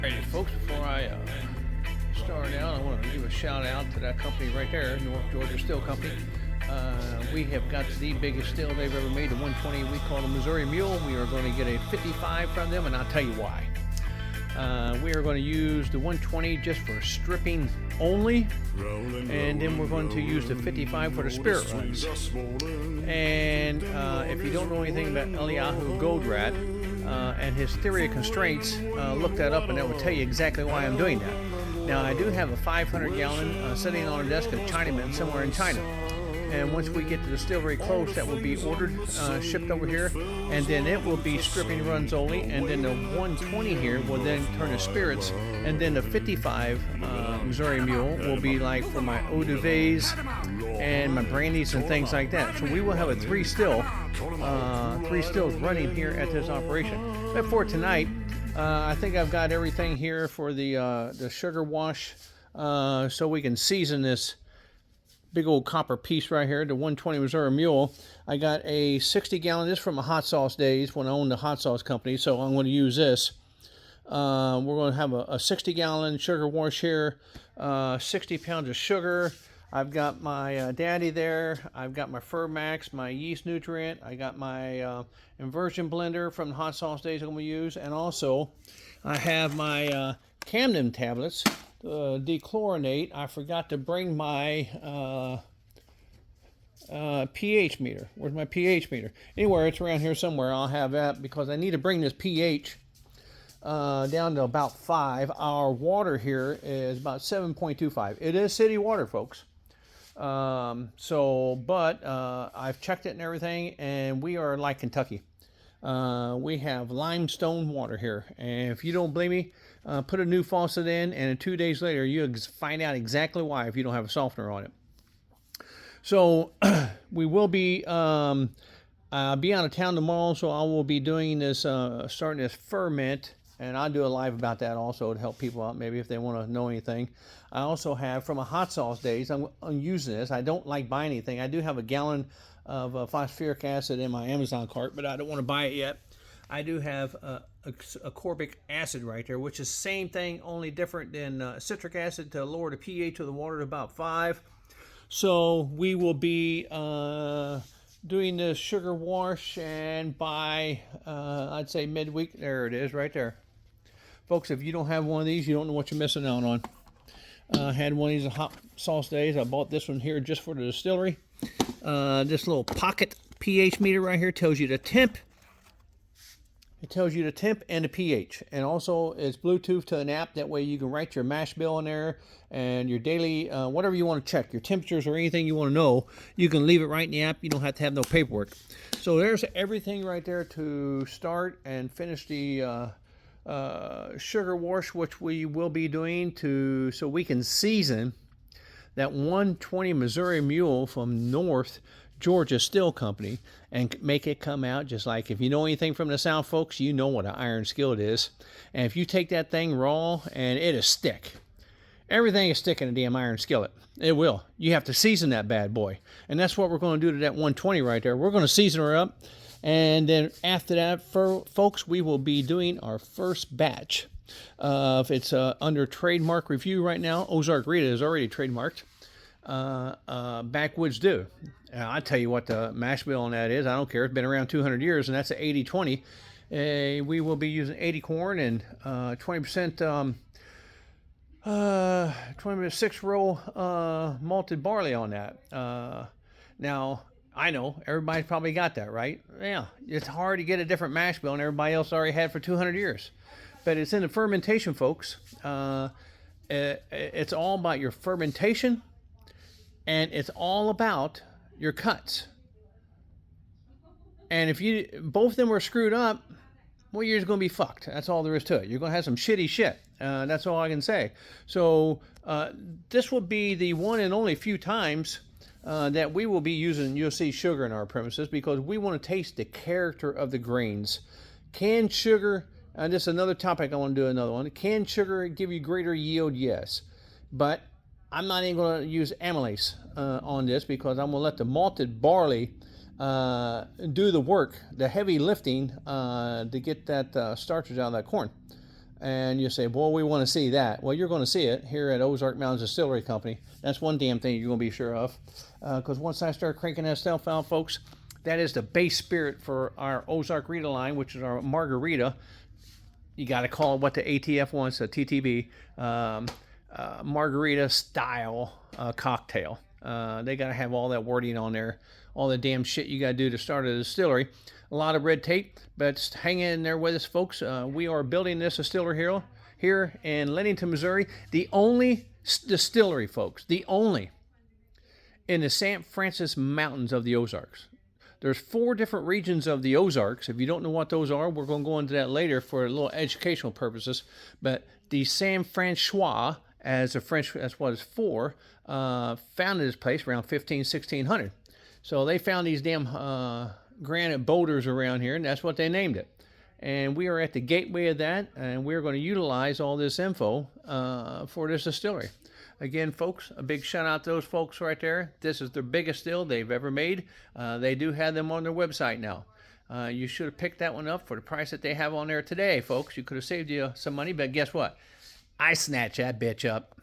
Alrighty, folks, before I start out, I want to give a shout out to that company right there, North Georgia Steel Company. We have got the biggest steel they've ever made, the 120 we call the Missouri Mule. We are going to get a 55 from them, and I'll tell you why. We are going to use the 120 just for stripping only, and then we're going to use the 55 for the spirit runs. And if you don't know anything about Eliyahu Goldratt and his theory of constraints, look that up and that will tell you exactly why I'm doing that. Now, I do have a 500-gallon sitting on a desk at Chinaman somewhere in China. And once we get to the distillery close, that will be ordered, shipped over here, and then it will be stripping runs only, and then the 120 here will then turn to spirits, and then the 55 Missouri Mule will be like for my eau de vase and my brandies and things like that. So we will have a three stills running here at this operation. But for tonight, I think I've got everything here for the sugar wash, so we can season this big old copper piece right here, the 120 Missouri Mule. I got a 60-gallon, this from my hot sauce days when I owned the hot sauce company, so I'm going to use this. We're going to have a 60-gallon sugar wash here, 60 pounds of sugar. I've got my daddy there. I've got my Fermax, my yeast nutrient. I got my inversion blender from the hot sauce days I'm going to use. And also, I have my Camden tablets. Dechlorinate. I forgot to bring my pH meter. Where's my pH meter? Anywhere, it's around here somewhere. I'll have that because I need to bring this pH down to about 5. Our water here is about 7.25. It is city water, folks. I've checked it and everything, and we are like Kentucky. We have limestone water here, and if you don't believe me, put a new faucet in, and 2 days later, you'll find out exactly why if you don't have a softener on it. So we will be out of town tomorrow, so I will be doing this, starting this ferment, and I'll do a live about that also to help people out, maybe if they want to know anything. I also have from a hot sauce days, I'm using this. I don't like buying anything. I do have a gallon of phosphoric acid in my Amazon cart, but I don't want to buy it yet. I do have a ascorbic acid right there, which is the same thing, only different than citric acid to lower the pH of the water to about 5. So we will be doing this sugar wash, and by, I'd say midweek, there it is right there. Folks, if you don't have one of these, you don't know what you're missing out on. I had one of these hot sauce days. I bought this one here just for the distillery. This little pocket pH meter right here tells you the temp. It tells you the temp and the pH, and also it's Bluetooth to an app. That way you can write your mash bill in there and your daily, whatever you want to check, your temperatures or anything you want to know, you can leave it right in the app. You don't have to have no paperwork. So there's everything right there to start and finish the sugar wash, which we will be doing so we can season that 120 Missouri Mule from North Georgia Steel Company and make it come out just like, if you know anything from the South, folks, you know what an iron skillet is. And if you take that thing raw, and it'll stick. Everything is sticking in a damn iron skillet. It will. You have to season that bad boy. And that's what we're going to do to that 120 right there. We're going to season her up. And then after that, folks, we will be doing our first batch. It's under trademark review right now. Ozark Rita is already trademarked. Backwoods Dew. I tell you what the mash bill on that is. I don't care. It's been around 200 years, and that's an 80-20. We will be using 80 corn and 20% 6-row malted barley on that. Now, I know everybody's probably got that, right? Yeah, it's hard to get a different mash bill, and everybody else already had for 200 years. But it's in the fermentation, folks. It's all about your fermentation, and it's all about your cuts. And if both of them were screwed up, well, you're just going to be fucked. That's all there is to it. You're going to have some shitty shit. That's all I can say. So this will be the one and only few times that we will be using USC sugar in our premises, because we want to taste the character of the grains. Can sugar, and this is another topic I want to do another one. Can sugar give you greater yield? Yes. But I'm not even going to use amylase on this, because I'm going to let the malted barley do the work, the heavy lifting to get that starches out of that corn. And you say, well, we want to see that. Well, you're going to see it here at Ozark Mountains Distillery Company. That's one damn thing you're going to be sure of. Because once I start cranking that stuff out, folks, that is the base spirit for our Ozark Rita line, which is our margarita. You got to call it what the ATF wants, a TTB, margarita style cocktail. They got to have all that wording on there, all the damn shit you got to do to start a distillery. A lot of red tape, but just hang in there with us, folks. We are building this distillery here in Leadington, Missouri. The only distillery, folks, the only in the St. Francis Mountains of the Ozarks. There's 4 different regions of the Ozarks. If you don't know what those are, we're going to go into that later for a little educational purposes. But the San Francois, as the French, that's what it's for, founded this place around 1600. So they found these damn granite boulders around here, and that's what they named it. And we are at the gateway of that, and we're going to utilize all this info for this distillery. Again, folks, a big shout out to those folks right there. This is their biggest still they've ever made. They do have them on their website now. You should have picked that one up for the price that they have on there today, folks. You could have saved you some money, but guess what? I snatched that bitch up.